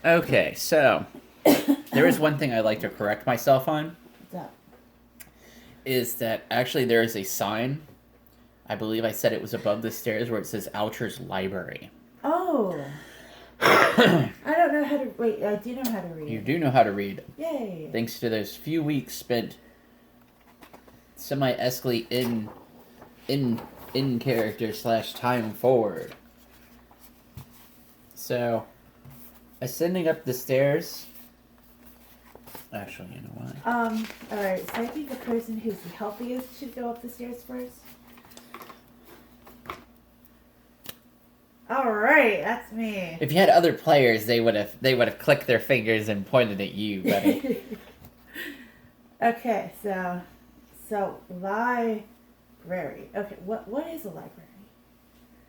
Okay, so there is one thing I'd like to correct myself on. What's up? Is that actually there is a sign? I believe I said it was above the stairs where it says Oucher's Library. Oh. I don't know how to... Wait, I do know how to read. You do know how to read. Yay. Thanks to those few weeks spent semi-escally in character / time forward. So, ascending up the stairs. Actually, you know what? Alright, so I think the person who's the healthiest should go up the stairs first. Alright, that's me. If you had other players, they would have clicked their fingers and pointed at you, buddy. Okay, so library. Okay, what is a library?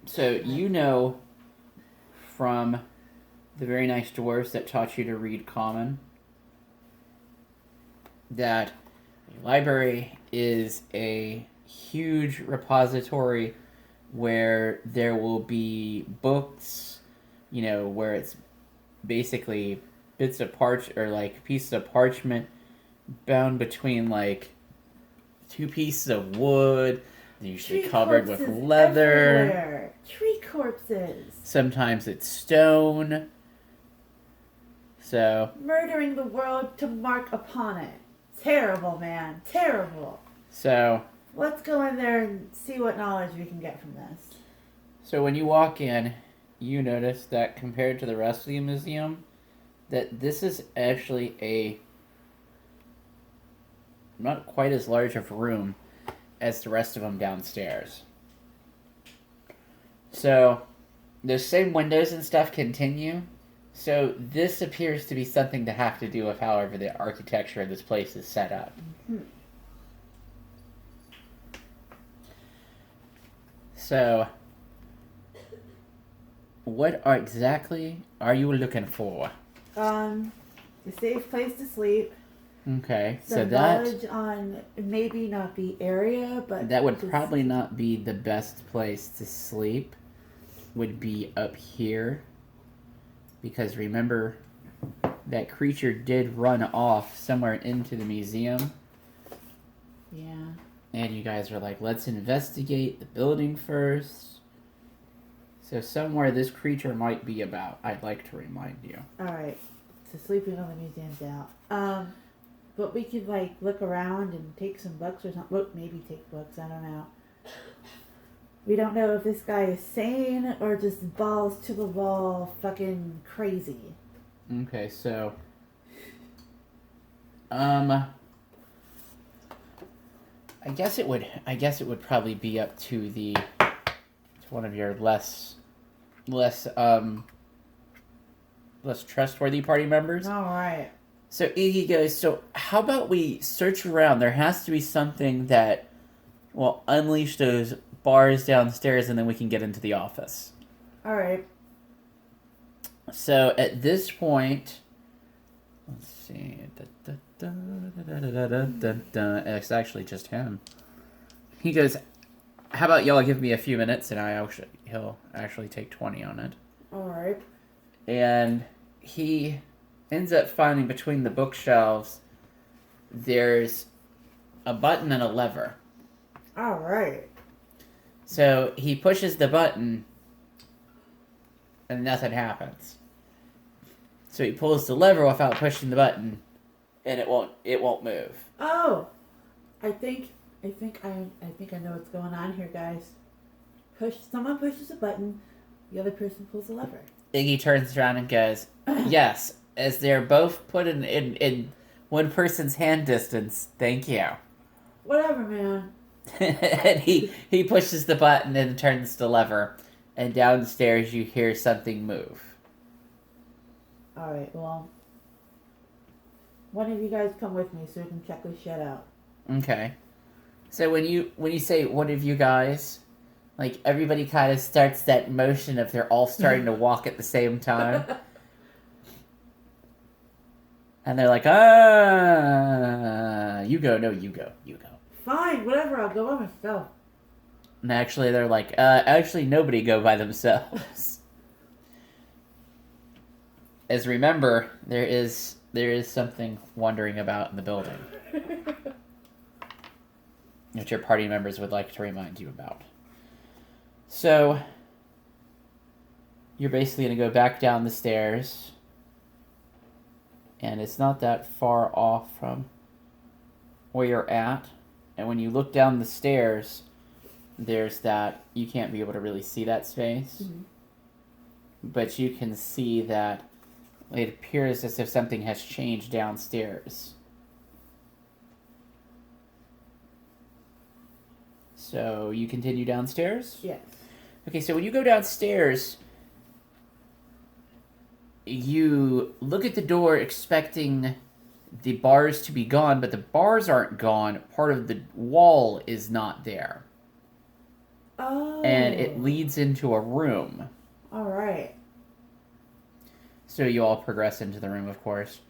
So you know from the very nice dwarves that taught you to read Common that a library is a huge repository where there will be books, where it's basically bits of pieces of parchment bound between two pieces of wood, usually covered with leather. Everywhere. Tree corpses. Sometimes it's stone. So murdering the world to mark upon it. Terrible, man. Terrible. So let's go in there and see what knowledge we can get from this. So when you walk in, you notice that compared to the rest of the museum, that this is actually a not quite as large of a room as the rest of them downstairs. So those same windows and stuff continue. So this appears to be something to have to do with however the architecture of this place is set up. Mm-hmm. So what exactly are you looking for? A safe place to sleep. Okay, so knowledge on maybe not the area, but that would probably not be the best place to sleep. Would be up here, because remember that creature did run off somewhere into the museum. Yeah. And you guys were like, let's investigate the building first. So somewhere this creature might be about, I'd like to remind you. Alright, so sleeping on the museum's out. But we could, look around and take some books or something. Well, maybe take books, I don't know. We don't know if this guy is sane or just balls to the wall fucking crazy. Okay, so... I guess it would probably be up to one of your less trustworthy party members. Alright. So Iggy goes, so how about we search around? There has to be something that will unleash those bars downstairs and then we can get into the office. Alright. So at this point, let's see. It's actually just him. He goes, how about y'all give me a few minutes and he'll actually take 20 on it. Alright. And he ends up finding between the bookshelves there's a button and a lever. Alright. So he pushes the button and nothing happens. So he pulls the lever without pushing the button and it won't move. Oh, I think I know what's going on here, guys. Someone pushes a button, the other person pulls the lever. Iggy turns around and goes, yes, as they're both put in one person's hand distance. Thank you. Whatever, man. And he pushes the button and turns the lever, and downstairs you hear something move. Alright, well, one of you guys come with me so we can check this shit out. Okay. So when you say one of you guys, everybody kind of starts that motion of they're all starting to walk at the same time. And they're like, you go, no, you go. Fine, whatever, I'll go by myself. And actually they're like, actually nobody go by themselves. as remember, there is something wandering about in the building, which your party members would like to remind you about. So, you're basically going to go back down the stairs, and it's not that far off from where you're at. And when you look down the stairs, there's that, you can't be able to really see that space, but you can see that it appears as if something has changed downstairs. So you continue downstairs? Yes. Okay, so when you go downstairs, you look at the door expecting the bars to be gone, but the bars aren't gone. Part of the wall is not there. Oh. And it leads into a room. All right. So you all progress into the room, of course.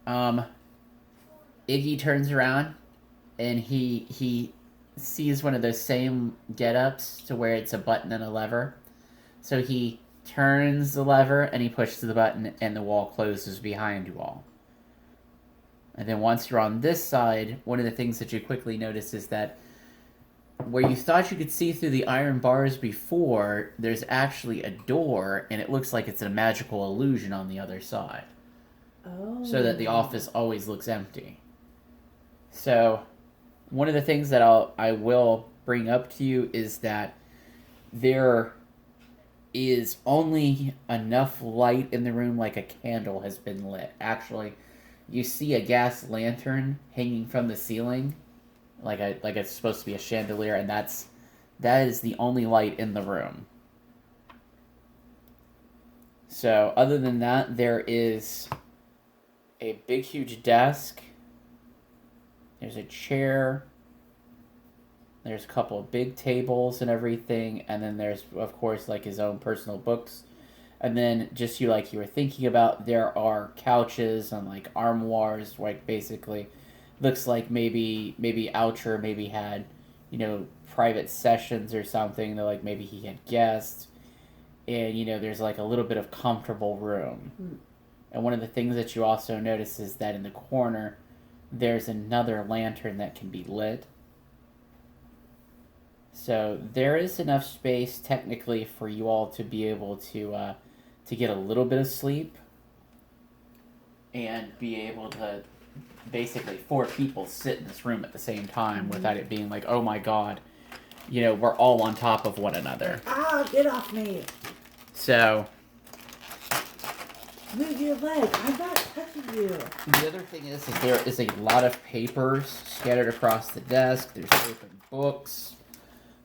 Iggy turns around, and he sees one of those same get-ups to where it's a button and a lever. So he turns the lever, and he pushes the button, and the wall closes behind you all. And then once you're on this side, one of the things that you quickly notice is that where you thought you could see through the iron bars before, there's actually a door, and it looks like it's a magical illusion on the other side. Oh. So that the office always looks empty. So, one of the things that I will bring up to you is that there is only enough light in the room like a candle has been lit. Actually, you see a gas lantern hanging from the ceiling, like it's supposed to be a chandelier, and that is the only light in the room. So, other than that, there is a big, huge desk. There's a chair. There's a couple of big tables and everything, and then there's, of course, like his own personal books. And then, just you were thinking about, there are couches and like armoires, like basically, looks like maybe Oucher maybe had, private sessions or something. That like maybe he had guests, and there's like a little bit of comfortable room. And one of the things that you also notice is that in the corner, there's another lantern that can be lit. So there is enough space technically for you all to be able to get a little bit of sleep and be able to basically 4 people sit in this room at the same time without it being like, oh my god, we're all on top of one another. Ah, get off me. So move your leg. I'm not touching you. The other thing is that there is a lot of papers scattered across the desk. There's open books.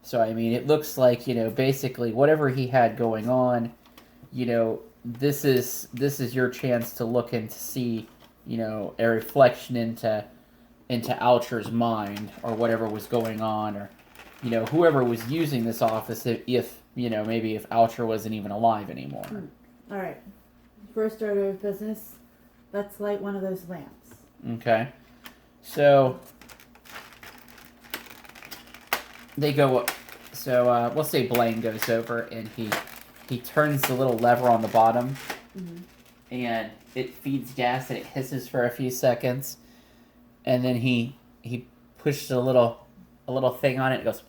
So, I mean, it looks like, basically whatever he had going on, this is your chance to look and to see, a reflection into Oucher's mind or whatever was going on, or, whoever was using this office if maybe if Oucher wasn't even alive anymore. All right. First order of business, let's light one of those lamps. Okay. So they go up. So we'll say Blaine goes over and he turns the little lever on the bottom, and it feeds gas and it hisses for a few seconds, and then he pushes a little thing on it. It goes,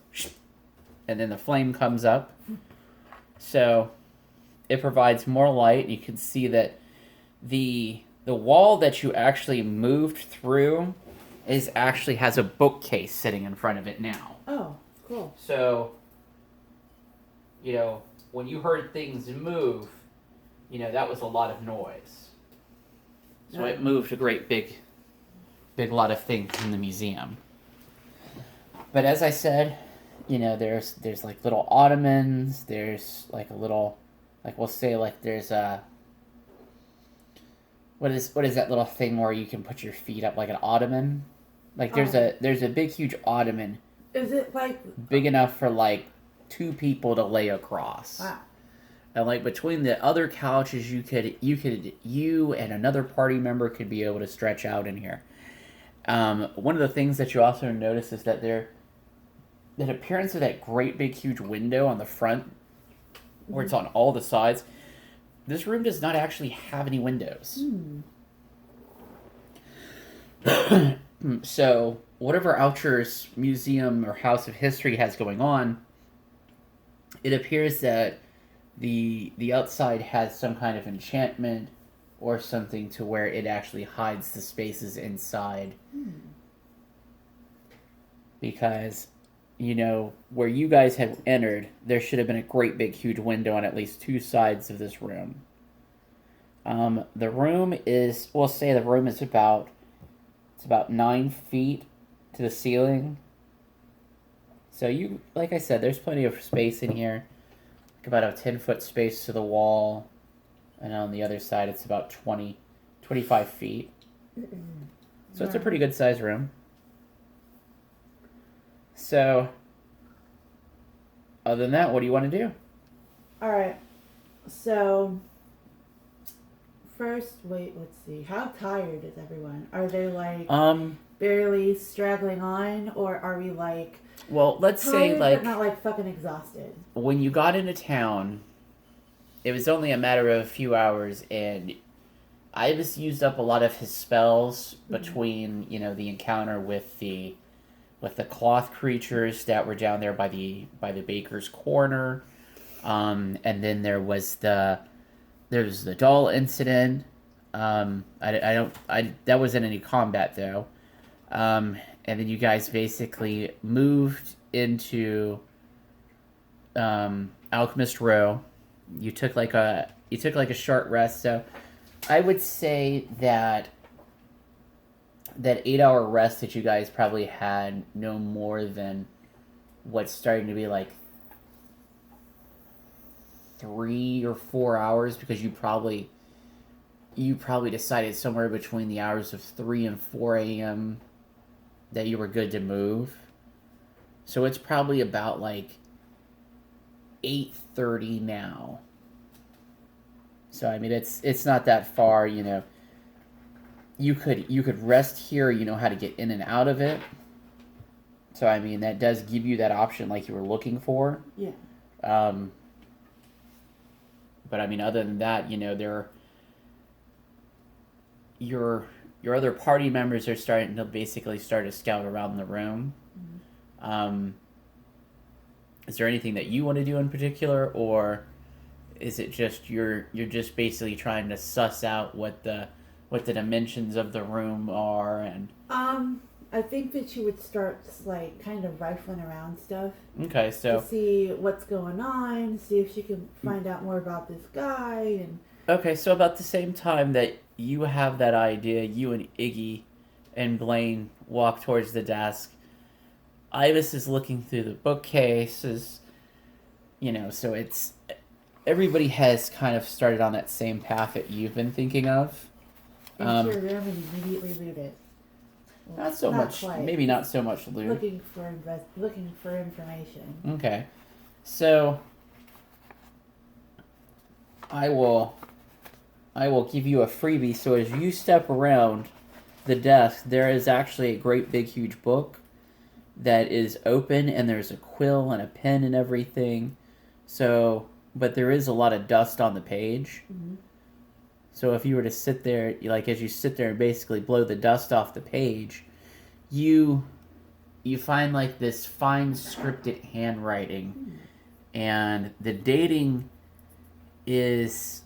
and then the flame comes up. So it provides more light. You can see that the wall that you actually moved through has a bookcase sitting in front of it now. Oh, cool. So, when you heard things move, that was a lot of noise. So it moved a great big lot of things in the museum. But as I said, there's like little ottomans, there's like a little, like we'll say like there's a, what is that little thing where you can put your feet up like an ottoman? Like there's a big huge ottoman. Is it like big enough for like 2 people to lay across? Wow. And like between the other couches, you and another party member could be able to stretch out in here. One of the things that you also notice is that that appearance of that great big huge window on the front, where it's on all the sides, this room does not actually have any windows. So, whatever Oucher's museum or House of History has going on, it appears that the outside has some kind of enchantment or something to where it actually hides the spaces inside. Because, you know, where you guys have entered, there should have been a great big huge window on at least two sides of this room. The room is, we'll say the room is about 9 feet to the ceiling. So you, like I said, there's plenty of space in here. Like about a 10-foot space to the wall. And on the other side, it's about 25 feet. So it's a pretty good sized room. So, other than that, what do you want to do? Alright. So, first, wait, let's see. How tired is everyone? Are they like barely straggling on, or are we like well, let's tired, say like but not like fucking exhausted? When you got into town, it was only a matter of a few hours, and Ibis used up a lot of his spells between, you know, the encounter with the cloth creatures that were down there by the baker's corner, and then there was the doll incident. That wasn't any combat though. And then you guys basically moved into Alchemist Row. You took like a short rest. So I would say that 8-hour rest that you guys probably had no more than what's starting to be like 3 or 4 hours, because you probably decided somewhere between the hours of 3 and 4 a.m. that you were good to move. So it's probably about like 8:30 now. So I mean it's not that far, you know. You could rest here, you know how to get in and out of it. So I mean that does give you that option like you were looking for. Yeah. But I mean other than that, you know, your other party members are starting to basically start to scout around the room. Is there anything that you want to do in particular, or is it just you're just basically trying to suss out what the dimensions of the room are? And I think that she would start like kind of rifling around stuff. Okay, so to see what's going on, see if she can find out more about this guy. And okay, so about the same time that you have that idea, you and Iggy and Blaine walk towards the desk. Ibis is looking through the bookcases, you know, so it's everybody has kind of started on that same path that you've been thinking of. into your room and immediately loot it. Well, not so much, quite. maybe not so much loot. Looking for information. Okay, so I will give you a freebie. So as you step around the desk, there is actually a great big huge book that is open, and there's a quill and a pen and everything. So, but there is a lot of dust on the page. Mm-hmm. So if you were to sit there, like as you sit there and basically blow the dust off the page, you find like this fine scripted handwriting, and the dating is,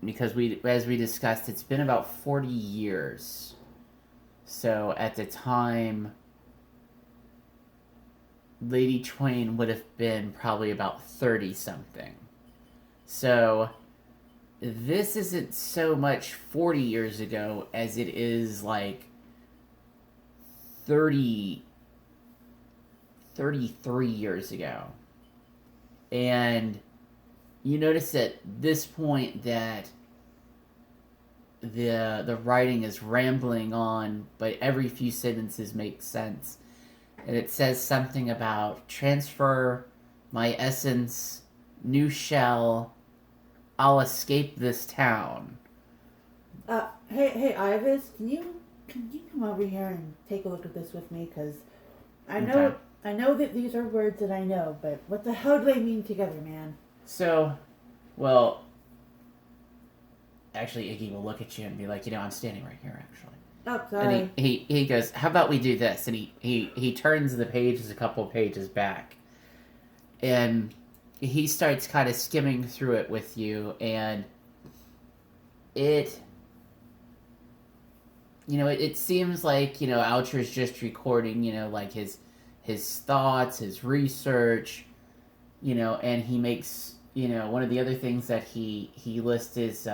because as we discussed, it's been about 40 years. So at the time, Lady Twain would have been probably about 30 something. So this isn't so much 40 years ago as it is like 33 years ago. And you notice at this point that the writing is rambling on, but every few sentences make sense. And it says something about transfer my essence, new shell, I'll escape this town. Hey, Ibis, can you come over here and take a look at this with me? Because I know that these are words that I know, but what the hell do they mean together, man? So, well, actually, Iggy will look at you and be like, I'm standing right here, actually. Oh, And sorry. he goes, how about we do this? And he turns the pages a couple pages back. And he starts kind of skimming through it with you. And it it seems like, Oucher's just recording, like his thoughts, his research, and he makes, one of the other things that he lists is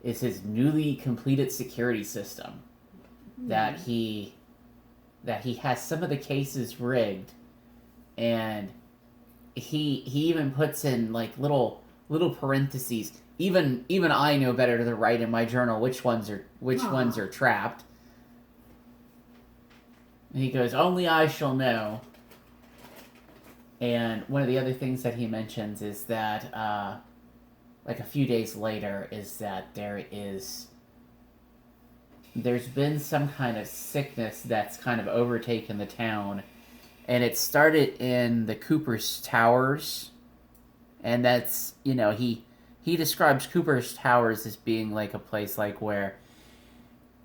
his newly completed security system that he has some of the cases rigged, and he even puts in like little parentheses. Even I know better to write in my journal which ones are trapped. And he goes, only I shall know. And one of the other things that he mentions is that, like a few days later, is that there's been some kind of sickness that's kind of overtaken the town, and it started in the Cooper's Towers, and that's he describes Cooper's Towers as being like a place like where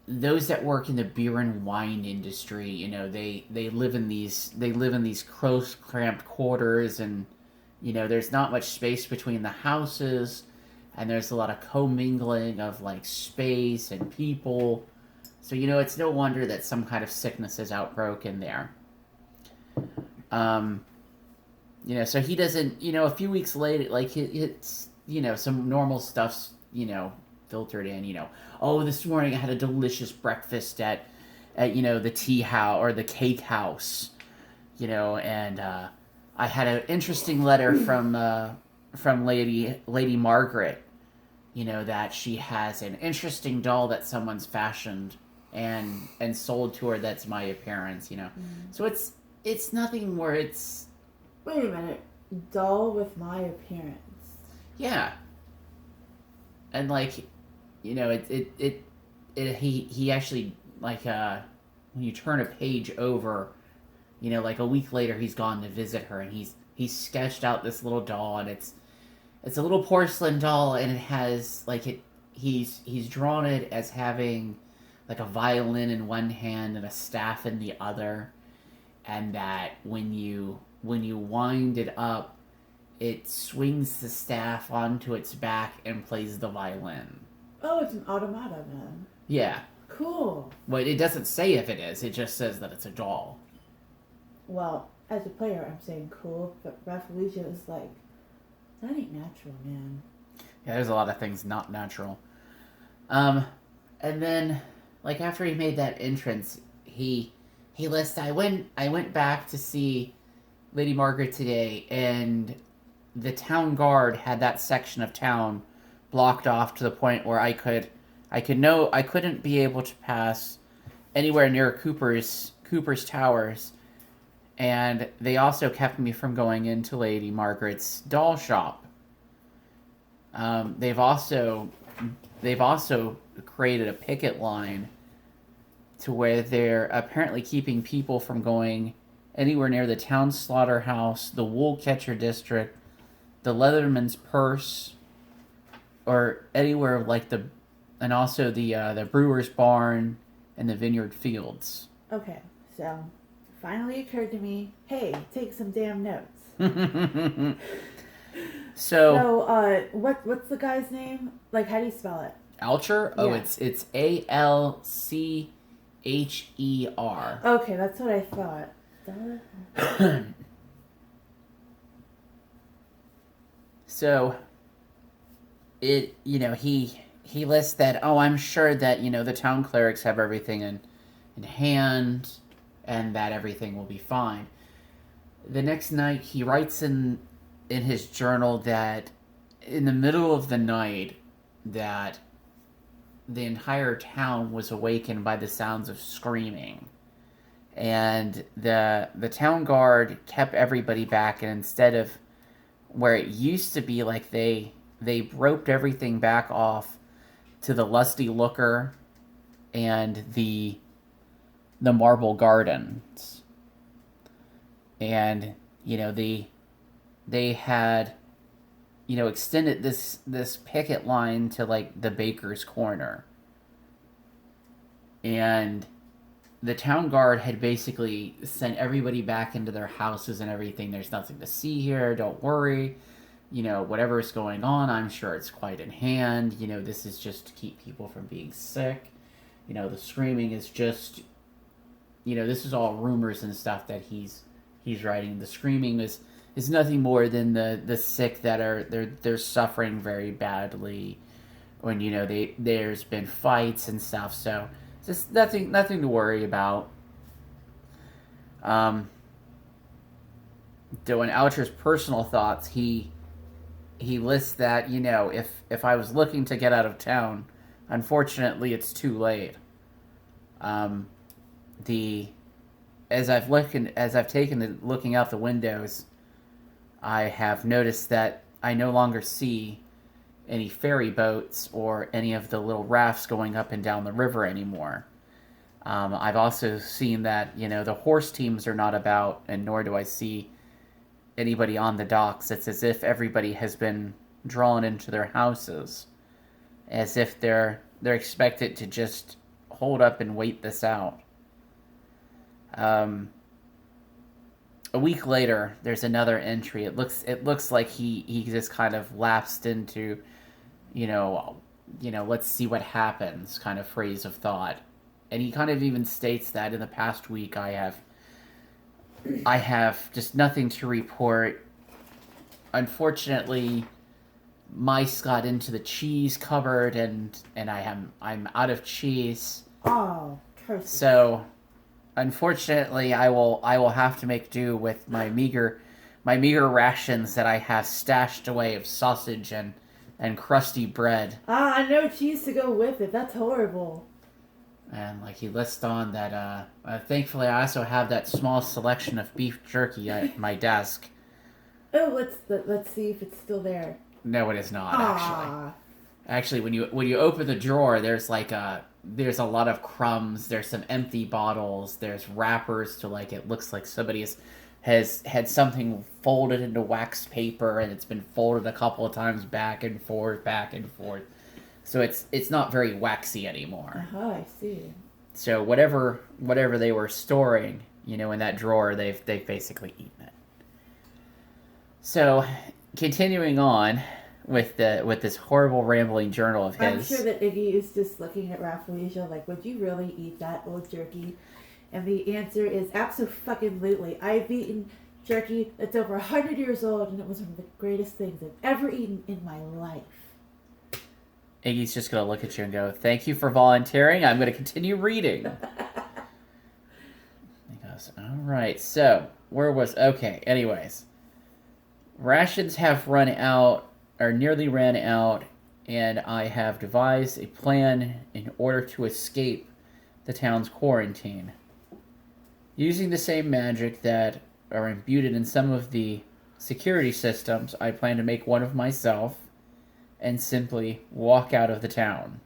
those that work in the beer and wine industry, they live in these close, cramped quarters, and there's not much space between the houses, and there's a lot of commingling of like space and people. So it's no wonder that some kind of sickness is outbroken there. So he doesn't. A few weeks later, like it's some normal stuff's filtered in. Oh, this morning I had a delicious breakfast at the tea house or the cake house, and I had an interesting letter from Lady Margaret, that she has an interesting doll that someone's fashioned and sold to her that's my appearance, So it's nothing where it's... Wait a minute. Doll with my appearance. Yeah. And like, he actually, like, when you turn a page over, like a week later he's gone to visit her, and he's sketched out this little doll, and it's a little porcelain doll, and it has like he's drawn it as having like a violin in one hand and a staff in the other, and that when you wind it up, it swings the staff onto its back and plays the violin. Oh, it's an automata then. Yeah. Cool. Well, it doesn't say if it is. It just says that it's a doll. Well, as a player, I'm saying cool, but Rafflesia is like, that ain't natural, man. Yeah, there's a lot of things not natural. And then, like, after he made that entrance, he lists, I went back to see Lady Margaret today, and the town guard had that section of town blocked off to the point where I couldn't be able to pass anywhere near Cooper's Towers, and they also kept me from going into Lady Margaret's doll shop. They've also created a picket line to where they're apparently keeping people from going anywhere near the town slaughterhouse, the wool catcher district, the Leatherman's Purse, or anywhere like and also the brewer's barn and the vineyard fields. Okay, so finally occurred to me, hey, take some damn notes. So what's the guy's name? Like, how do you spell it? Alcher? Oh, yeah. It's Alcher. Okay, that's what I thought. So he lists that, oh, I'm sure that the town clerics have everything in hand and that everything will be fine. The next night he writes in his journal that in the middle of the night that the entire town was awakened by the sounds of screaming, and the town guard kept everybody back, and instead of where it used to be like they roped everything back off to the Lusty Looker and the Marble Gardens, and they had extended this picket line to like the baker's corner. And the town guard had basically sent everybody back into their houses and everything. There's nothing to see here. Don't worry. Whatever is going on, I'm sure it's quite in hand. This is just to keep people from being sick. The screaming is just, this is all rumors and stuff that he's writing. The screaming is nothing more than the sick that they're suffering very badly. When there's been fights and stuff. So just nothing to worry about. Doing Oucher's personal thoughts, he lists that if I was looking to get out of town, unfortunately it's too late. As I've taken looking out the windows, I have noticed that I no longer see any ferry boats or any of the little rafts going up and down the river anymore. I've also seen that the horse teams are not about, and nor do I see anybody on the docks. It's as if everybody has been drawn into their houses, as if they're expected to just hold up and wait this out. A week later, there's another entry. It looks like he just kind of lapsed into, let's see what happens kind of phrase of thought, and he kind of even states that in the past week I have just nothing to report. Unfortunately, mice got into the cheese cupboard, and I'm out of cheese. Oh, curse. So, unfortunately, I will have to make do with my meager rations that I have stashed away of sausage and crusty bread. No cheese to go with it. That's horrible. And he lists on that, thankfully I also have that small selection of beef jerky at my desk. Oh, let's see if it's still there. No, it is not, actually. Actually, when you open the drawer, there's there's a lot of crumbs, there's some empty bottles, there's wrappers to it looks like somebody has had something folded into wax paper, and it's been folded a couple of times back and forth. So it's not very waxy anymore. Oh, I see. So whatever they were storing, in that drawer, they've basically eaten it. So, continuing on with this horrible rambling journal of his. I'm sure that Iggy is just looking at Rafflesia like, would you really eat that old jerky? And the answer is abso-fucking-lutely. I've eaten jerky that's over 100 years old, and it was one of the greatest things I've ever eaten in my life. Iggy's just going to look at you and go, thank you for volunteering. I'm going to continue reading. He goes, all right. So, okay, anyways. Rations have run out, or nearly ran out, and I have devised a plan in order to escape the town's quarantine. Using the same magic that are imbued in some of the security systems, I plan to make one of myself and simply walk out of the town.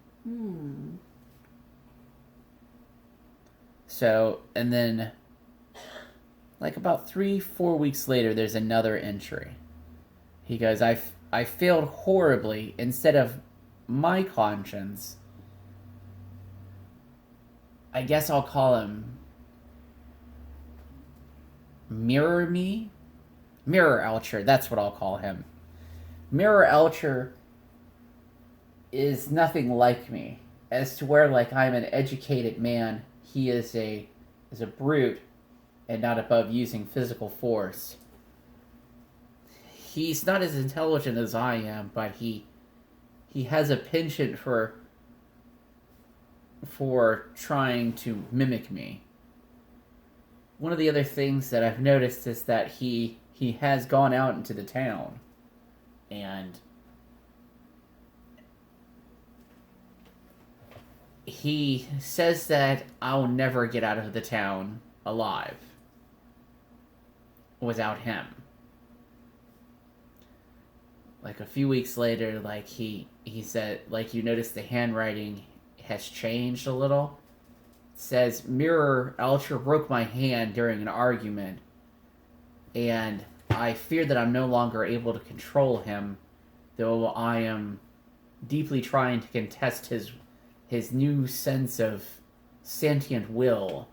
So, and then, about 3-4 weeks later, there's another entry. He goes, I failed horribly. Instead of my conscience, I guess I'll call him Mirror Elcher, that's what I'll call him. Mirror Elcher is nothing like me. As to where, I'm an educated man, he is a brute and not above using physical force. He's not as intelligent as I am, but he has a penchant for trying to mimic me. One of the other things that I've noticed is that he has gone out into the town, and he says that I'll never get out of the town alive without him. A few weeks later, he said, you notice the handwriting has changed a little. It says, Mirror Elcher broke my hand during an argument, and I fear that I'm no longer able to control him though I am deeply trying to contest his new sense of sentient will.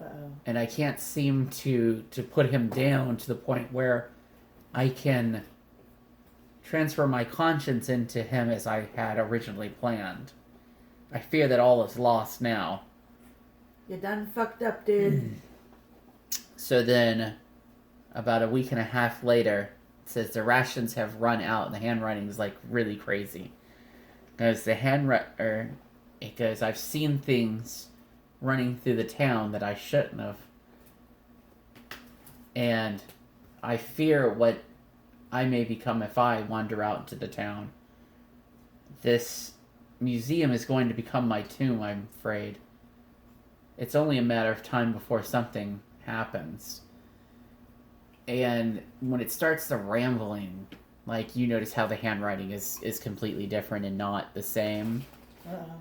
Uh-oh. And I can't seem to put him down to the point where I can transfer my conscience into him as I had originally planned. I fear that all is lost now. You done fucked up, dude. So then, about a week and a half later, it says the rations have run out and the handwriting is like really crazy. Because it goes, I've seen things running through the town that I shouldn't have. And I fear what I may become if I wander out into the town. This museum is going to become my tomb, I'm afraid. It's only a matter of time before something happens. And when it starts the rambling, like, you notice how the handwriting is completely different and not the same. Uh-oh.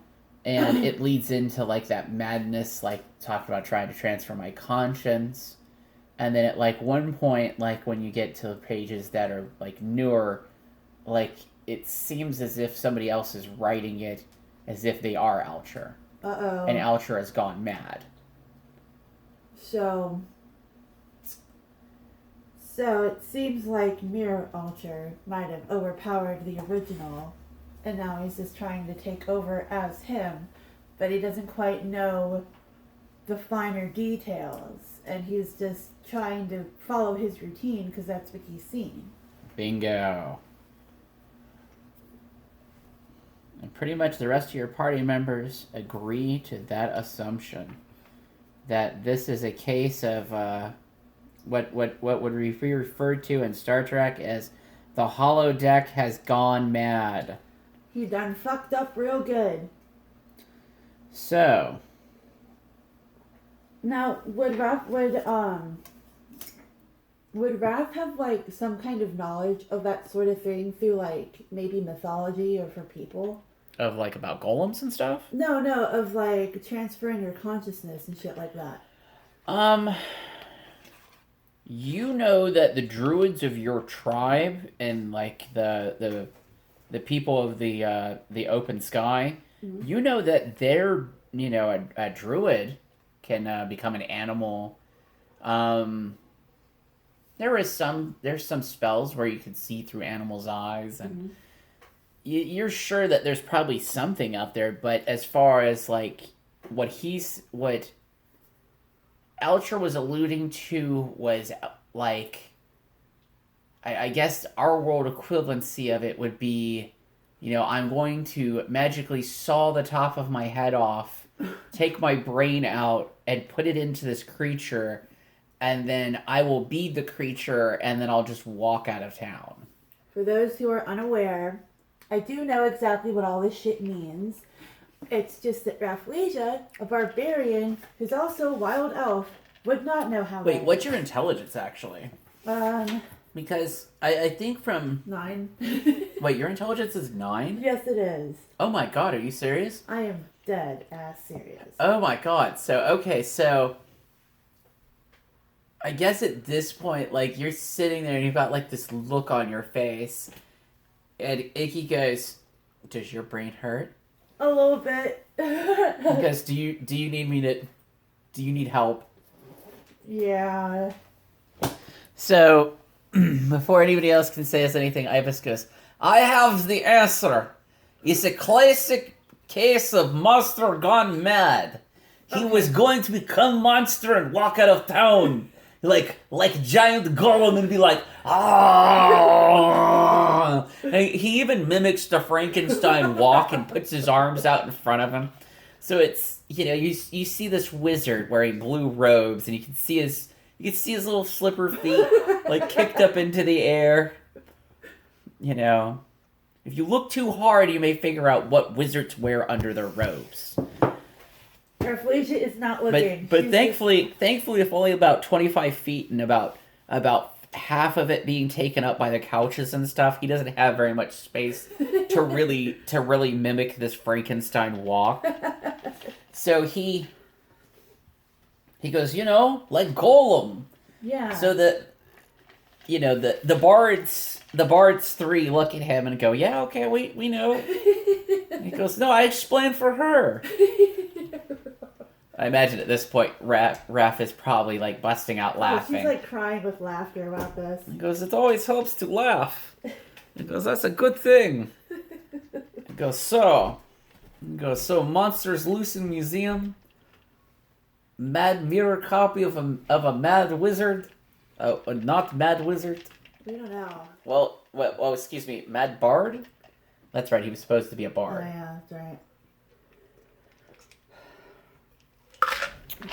And it leads into, like, that madness, like, talk about trying to transfer my conscience. And then at, like, one point, like, when you get to pages that are, like, newer, like, it seems as if somebody else is writing it as if they are Alcher. Uh-oh. And Alcher has gone mad. So it seems like Mirror Alcher might have overpowered the original, and now he's just trying to take over as him, but he doesn't quite know the finer details, and he's just trying to follow his routine because that's what he's seen. Bingo. And pretty much the rest of your party members agree to that assumption. That this is a case of what would be referred to in Star Trek as the holodeck has gone mad. He done fucked up real good. So now, would Raph have like some kind of knowledge of that sort of thing through like maybe mythology or for people? Of like about golems and stuff? No, of like transferring your consciousness and shit like that. You know that the druids of your tribe and like the people of the open sky, Mm-hmm. you know that they're, you know, a druid can become an animal. There's some spells where you can see through animals' eyes, and Mm-hmm. you're sure that there's probably something out there. But as far as like what Alcher was alluding to was like, I guess our world equivalency of it would be, you know, I'm going to magically saw the top of my head off, take my brain out, and put it into this creature, and then I will be the creature, and then I'll just walk out of town. For those who are unaware, I do know exactly what all this shit means. It's just that Rafflesia, a barbarian who's also a wild elf, would not know how. Wait, what's your intelligence actually? Because I think from 9. Wait, your intelligence is 9? Yes, it is. Oh my god, are you serious? I am dead ass serious. Oh my god. So I guess at this point, like, you're sitting there and you've got like this look on your face, and Icky goes, "Does your brain hurt?" A little bit. He goes, Do you need help? Yeah. So, before anybody else can say us anything, Ibis goes, "I have the answer. It's a classic case of monster gone mad. He was going to become monster and walk out of town. Like giant golem and be like, ah! And he even mimics the Frankenstein walk and puts his arms out in front of him. So it's, you know, you see this wizard wearing blue robes, and you can see his little slipper feet like kicked up into the air. You know, if you look too hard, you may figure out what wizards wear under their robes. Rafflesia is not looking. But thankfully, if only about 25 feet and about half of it being taken up by the couches and stuff, he doesn't have very much space to really mimic this Frankenstein walk. So he goes, you know, like Golem. Yeah. So that you know, the bards three look at him and go, yeah, okay, we know. And he goes, no, I explained for her. I imagine at this point, Raph is probably like busting out laughing. She's like crying with laughter about this. He goes, it always helps to laugh. He goes, that's a good thing. He goes, so monsters loose in museum. Mad mirror copy of a mad wizard. Not mad wizard. We don't know. Well, excuse me, mad bard? That's right, he was supposed to be a Oh bard. yeah, that's right.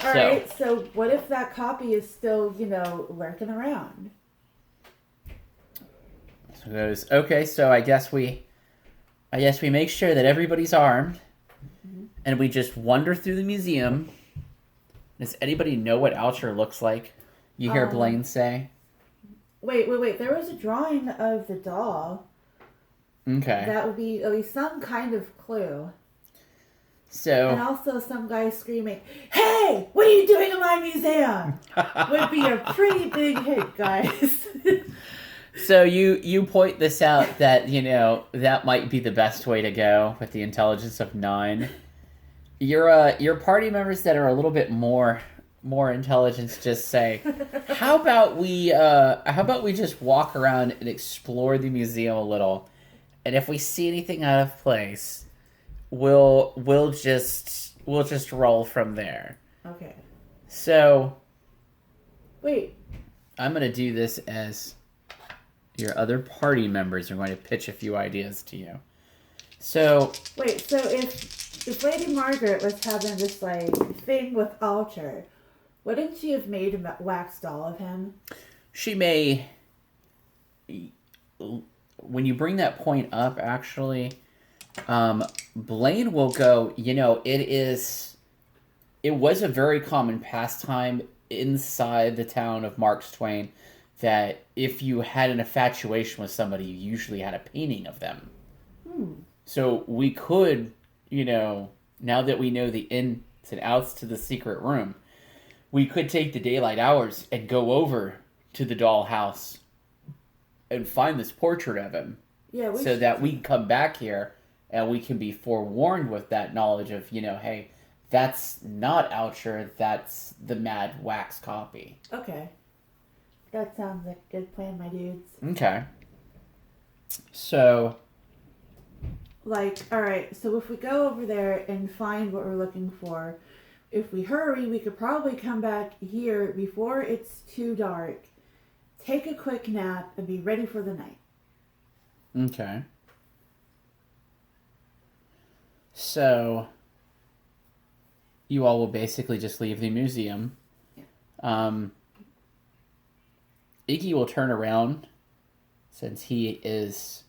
Alright, so what if that copy is still, lurking around? So it goes, okay, so I guess we make sure that everybody's armed, and we just wander through the museum. Does anybody know what Alcher looks like? You hear Blaine say. Wait. There was a drawing of the doll. Okay. That would be at least some kind of clue. So. And also some guy screaming, "Hey, what are you doing in my museum?" would be a pretty big hit, guys. So you point this out that, that might be the best way to go with the intelligence of 9. Your party members that are a little bit more intelligence just say, how about we just walk around and explore the museum a little, and if we see anything out of place, we'll just roll from there. Okay. So wait. I'm gonna do this as your other party members are going to pitch a few ideas to you. So wait, so if Lady Margaret was having this thing with Alcher, wouldn't she have made a wax doll of him? She may. When you bring that point up, actually, Blaine will go, it was a very common pastime inside the town of Marks Twain that if you had an infatuation with somebody, you usually had a painting of them. So we could, now that we know the ins and outs to the secret room, we could take the daylight hours and go over to the dollhouse and find this portrait of him. Yeah, so that we can come back here and we can be forewarned with that knowledge of, hey, that's not Alcher, that's the mad wax copy. Okay. That sounds like a good plan, my dudes. Okay. So. Alright, so if we go over there and find what we're looking for, if we hurry, we could probably come back here before it's too dark, take a quick nap, and be ready for the night. Okay. So, you all will basically just leave the museum. Yeah. Iggy will turn around, since he is